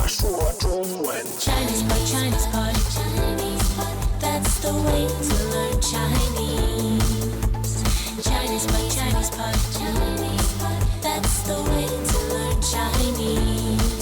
说中文。 Chinese pot, Chinese pot, Chinese pot. That's the way to learn Chinese. Chinese pot, Chinese pot, Chinese pot. That's the way to learn Chinese.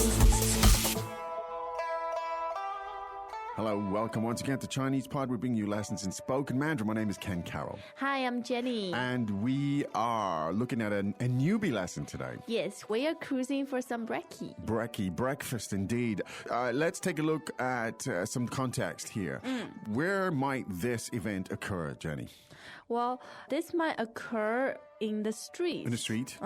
Hello, welcome once again to Chinese Pod. We're bringing you lessons in spoken Mandarin. My name is Ken Carroll. Hi, I'm Jenny. And we are looking at a newbie lesson today. Yes, we are cruising for some brekkie. Brekkie, breakfast indeed. Let's take a look at some context here. Where might this event occur, Jenny? Well, this might occur in the street. In the street?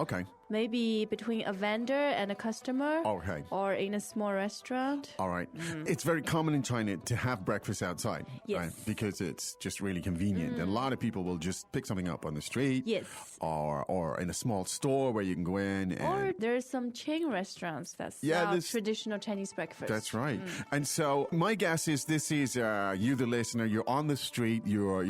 Okay. Maybe between a vendor and a customer. Okay. Or in a small restaurant. All right. It's very common in China to have breakfast outside. Yes. Right? Because it's just really convenient. And a lot of people will just pick something up on the street. Yes. Or in a small store where you can go in. And Or there's some chain restaurants that sell traditional Chinese breakfast. That's right. And so my guess is this is you, the listener, you're on the street, you're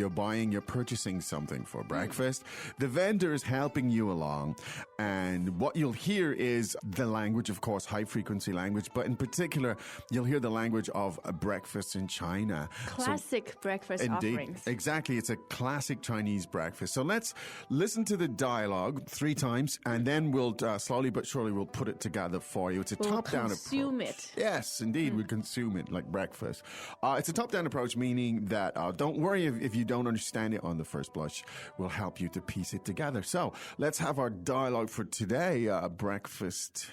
purchasing something for breakfast. The vendor is helping you along. And what you'll hear is the language, of course, high-frequency language, but in particular, you'll hear the language of breakfast in China. Classic breakfast offerings. Exactly. It's a classic Chinese breakfast. So let's listen to the dialogue 3 times, and then we'll slowly but surely we'll put it together for you. It's a top-down approach. Consume it. Yes, indeed. We consume it like breakfast. It's a top-down approach, meaning that don't worry if you don't understand it on the first blush. We'll help you to piece it together. So let's have our dialogue for today, breakfast.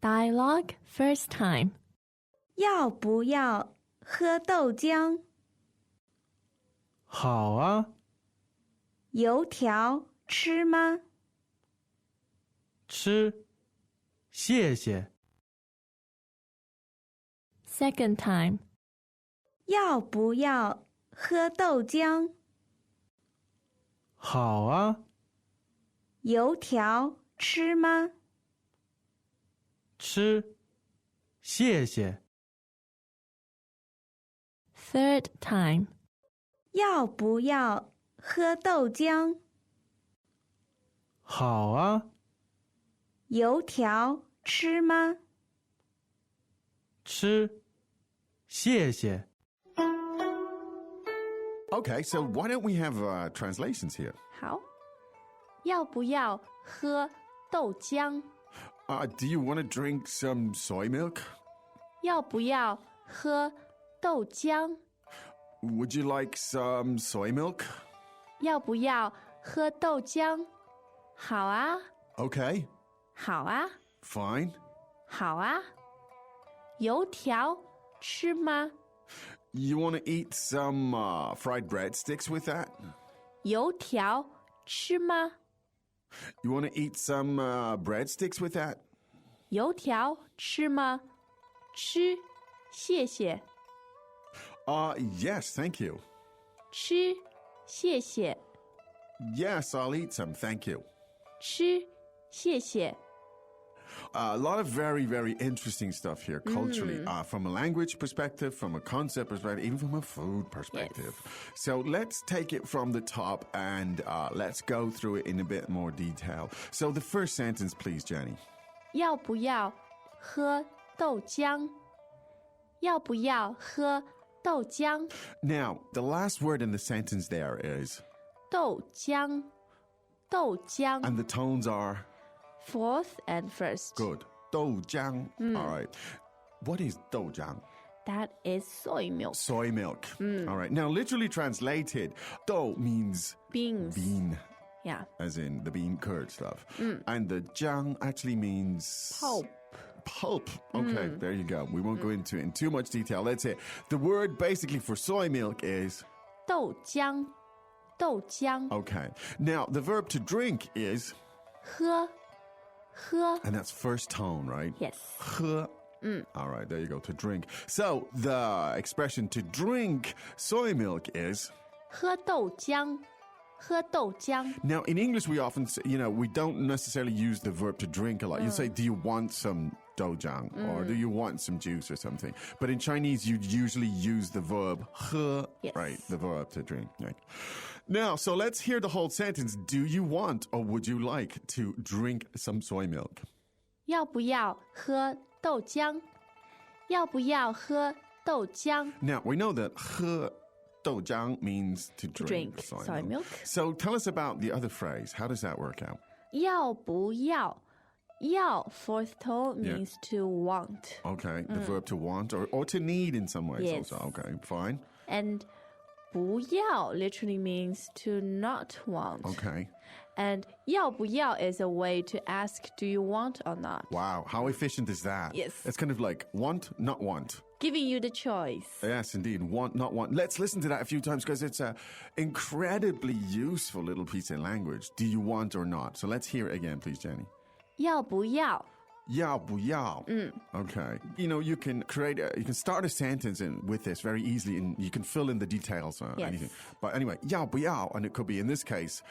Dialogue first time. 要不要喝豆浆？好啊，油条吃吗？吃，谢谢。 Second time. 要不要喝豆浆？好啊，油条吃吗？吃，谢谢。 Third time. 要不要喝豆浆？好啊，油条吃吗？吃，谢谢。 Okay, so why don't we have translations here? 好。要不要喝豆浆？ Do you want to drink some soy milk? 要不要喝豆浆？ Would you like some soy milk? 要不要喝豆浆？好啊， Okay, 好啊， fine. 好啊。油条吃吗？ You want to eat some fried breadsticks with that? 油条吃吗？ You want to eat some breadsticks with that? 油条吃吗？吃，谢谢。 Yes, thank you. 吃，谢谢。 Yes, I'll eat some, thank you. 吃，谢谢。 A lot of very, very interesting stuff here culturally, from a language perspective, from a concept perspective, even from a food perspective. So let's take it from the top and let's go through it in a bit more detail. So the first sentence, please, Jenny. 要不要喝豆浆？要不要喝豆浆？ Now, the last word in the sentence there is, 豆浆，豆浆。 and the tones are Fourth and first. good. 豆浆. All right. What is 豆浆? That is soy milk. Soy milk. All right. Now, literally translated, 豆 means Beans. bean, Yeah. as in the bean curd stuff. And the jiang actually means Pulp. Pulp. Okay, there you go. We won't go into it in too much detail. That's it. The word basically for soy milk is 豆浆，豆浆。 okay. Now, the verb to drink is 喝，喝。 and that's first tone, right? Yes. 喝. All right, there you go, to drink. So the expression to drink soy milk is 喝豆浆，喝豆浆。 now in English we often say, we don't necessarily use the verb to drink a lot. You say, do you want some doujiang, or do you want some juice or something? But in Chinese, you usually use the verb 喝, Yes. right? The verb to drink. Right? Now, so let's hear the whole sentence. Do you want or would you like to drink some soy milk? 要不要喝豆浆？要不要喝豆浆 Now, we know that 喝豆浆 means to drink, soy milk. So tell us about the other phrase. How does that work out? 要不要？要 fourth tone Yeah. means to want. Okay, the verb to want or to need in some ways Yes. also. Okay, fine. And 不要 literally means to not want. Okay. And 要不要 is a way to ask, do you want or not? Wow, how efficient is that? Yes. It's kind of like want, not want. Giving you the choice. Yes, indeed. Want, not want. Let's listen to that a few times because it's an incredibly useful little piece of language. Do you want or not? So let's hear it again, please, Jenny. 要不要？要不要? Okay. You know, you can you can start a sentence with this very easily and you can fill in the details or Yes. anything. But anyway, 要不要, and it could be in this case,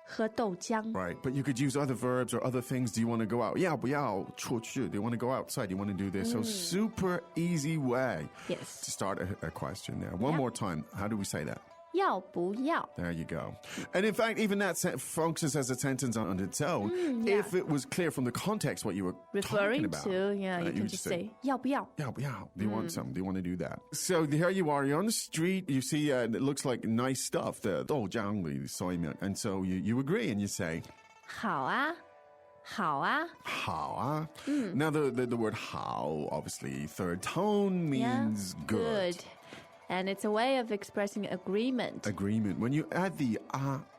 喝豆浆 right? But you could use other verbs or other things. Do you want to go out? 要不要出去? Do you want to go outside? Do you want to do this? So super easy way Yes. to start a question there. One Yeah. more time. How do we say that? 要不要 There you go. And in fact, even that functions as a sentence on its own. yeah. If it was clear from the context what you were talking referring about. to, yeah, you you can would just say, say 要不要 Yeah, do you want some? Do you want to do that? So here you are. You're on the street. You see it looks like nice stuff, the doujiang, the soy milk. And so you agree and you say, 好啊好啊 好啊. Now, the word 好, obviously, third tone means good. And it's a way of expressing agreement. Agreement. When you add the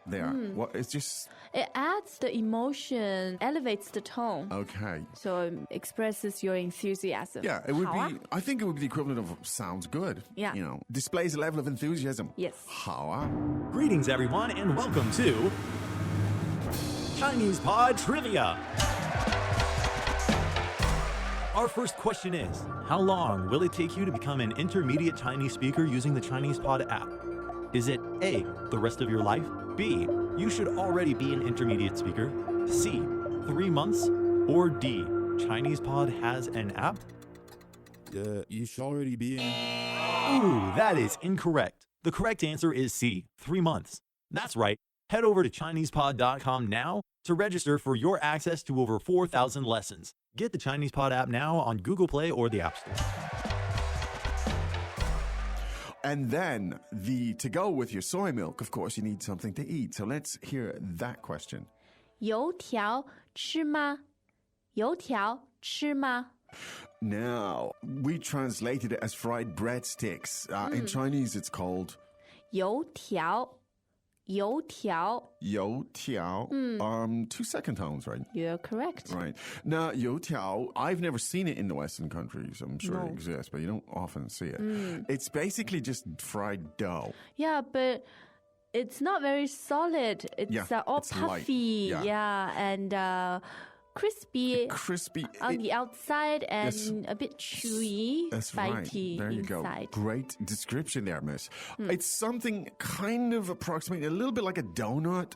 there, what it's just It adds the emotion, elevates the tone. okay. So it expresses your enthusiasm. Yeah, it would 好啊 be. I think it would be the equivalent of sounds good. Yeah. You know, displays a level of enthusiasm. Yes. 好啊. Greetings, everyone, and welcome to Chinese Pod Trivia. Our first question is, how long will it take you to become an intermediate Chinese speaker using the Chinese Pod app? Is it A, the rest of your life? B, you should already be an intermediate speaker? C, 3 months? Or D, Chinese Pod has an app? You should already be in. Ooh, that is incorrect. The correct answer is C, 3 months. That's right. Head over to ChinesePod.com now to register for your access to over 4,000 lessons. Get the Chinese Pod app now on Google Play or the App Store. And then to go with your soy milk, of course, you need something to eat. So let's hear that question. 油条吃吗？油条吃吗？ Now, we translated it as fried breadsticks. In Chinese, it's called 油条，油条。 you tiao. 2 second tones, right? You're correct. Right. Now, you tiao, I've never seen it in the Western countries. I'm sure No. it exists, but you don't often see it. It's basically just fried dough. Yeah, but it's not very solid. It's Yeah, all it's light. puffy. Yeah. And crispy Crispy. on the outside and Yes. a bit chewy, That's right. bitey There you inside. go. Great description there, miss. It's something kind of approximating a little bit like a donut,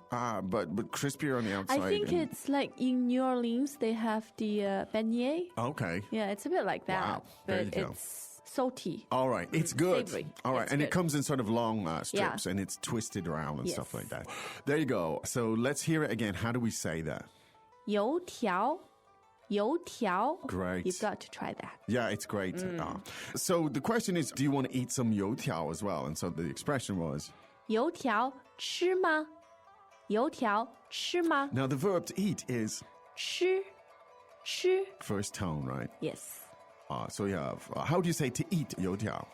but crispier on the outside. I think and- it's like in New Orleans they have the beignet. Okay. Yeah, it's a bit like that, Wow, there but you go. it's salty. All right, it's good. Savory. All right, It's and it good. comes in sort of long strips and it's twisted around and stuff Yes. like that. There you go. So let's hear it again. How do we say that? 油条，油条. Great. You've got to try that. Yeah, it's great. So the question is, do you want to eat some youtiao as well? And so the expression was, 油条吃吗？油条吃吗？ now the verb to eat is 吃，吃. first tone, right? Yes. So you have, how do you say to eat youtiao?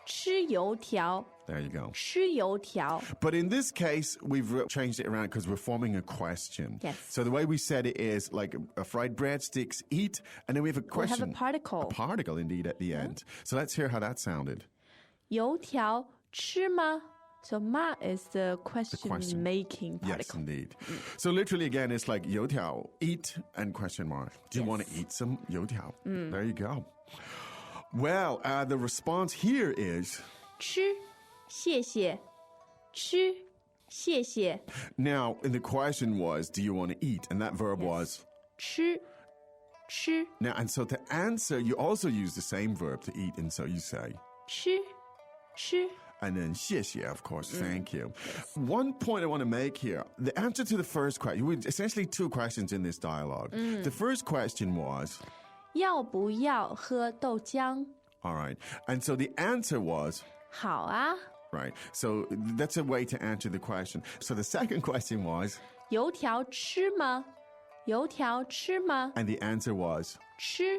吃油条， There you go. 吃油条. But in this case, we've changed it around because we're forming a question. Yes. So the way we said it is like a fried breadsticks, eat, and then we have a We have question. a particle. A particle, indeed, at the end. So let's hear how that sounded. 油条吃吗? So ma is the question, making Yes, particle. indeed. So literally, again, it's like youtiao, eat, and question mark. Do you Yes. want to eat some youtiao? There you go. Well, the response here is, 吃，谢谢，吃，谢谢. now, and the question was, do you want to eat? And that verb was, 吃.吃 Now, and so to answer, you also use the same verb to eat, and so you say, 吃吃 and then 谢谢, of course, thank you. One point I want to make here, the answer to the first question, essentially two questions in this dialogue. The first question was, 要不要喝豆浆 all right, and so the answer was, 好啊 right, so that's a way to answer the question. So the second question was, 油条吃吗油条吃吗 and the answer was, 吃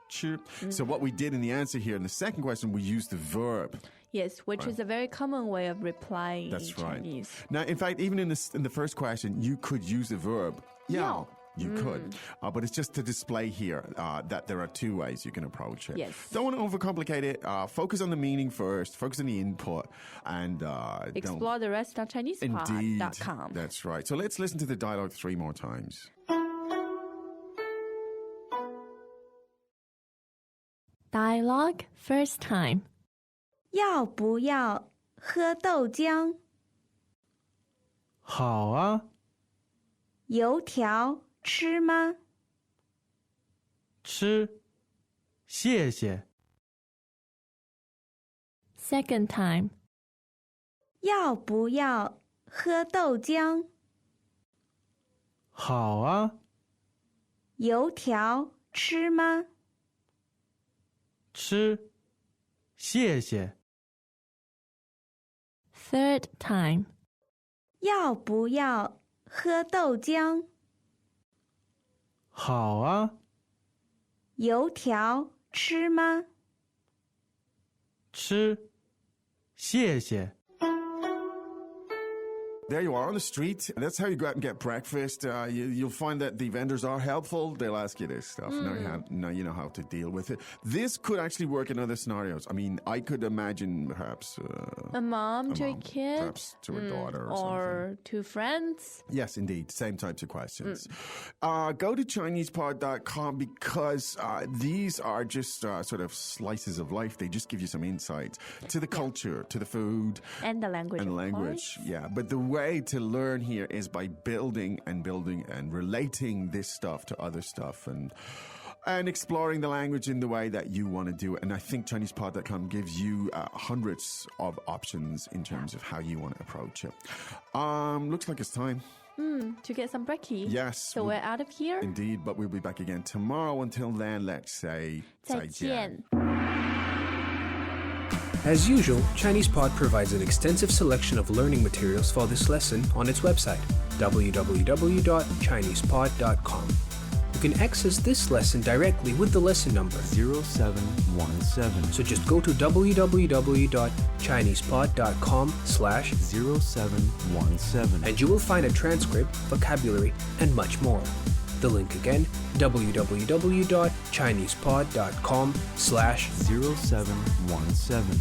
吃. So what we did in the answer here in the second question, we used the verb. Yes, which is a very common way of replying That's in right. Chinese. Now, in fact, even in the first question, you could use the verb 要.要. You could, but it's just to display here that there are two ways you can approach it. Yes. Don't want to overcomplicate it. Focus on the meaning first. Focus on the input, and Explore the rest on Indeed, ChinesePod.com. that's right. So let's listen to the dialogue 3 more times. Dialogue first time. 要不要喝豆浆？好啊，油条吃吗？吃，谢谢。 Second time. 要不要喝豆浆？好啊，油条吃吗？吃，谢谢。 Third time. 要不要喝豆浆？好啊，油条吃吗？吃，谢谢。 There you are on the street. That's how you go out and get breakfast. You'll find that the vendors are helpful. They'll ask you this stuff. Now you know how to deal with it. This could actually work in other scenarios. I mean, I could imagine perhaps A mom to a mom, kid perhaps to a daughter or or to friends. Yes, indeed. Same types of questions. Go to ChinesePod.com because these are just sort of slices of life. They just give you some insights to the culture, to the food, And the language. and of language. course. Yeah, but the way to learn here is by building and relating this stuff to other stuff and exploring the language in the way that you want to do it. And I think ChinesePod.com gives you hundreds of options in terms of how you want to approach it. Looks like it's time. To get some brekkie. Yes. So we're out of here. Indeed, but we'll be back again tomorrow. Until then, let's say 再见. As usual, ChinesePod provides an extensive selection of learning materials for this lesson on its website, www.chinesepod.com. You can access this lesson directly with the lesson number 0717. So just go to www.chinesepod.com/0717 and you will find a transcript, vocabulary, and much more. The link again, www.chinesepod.com/0717.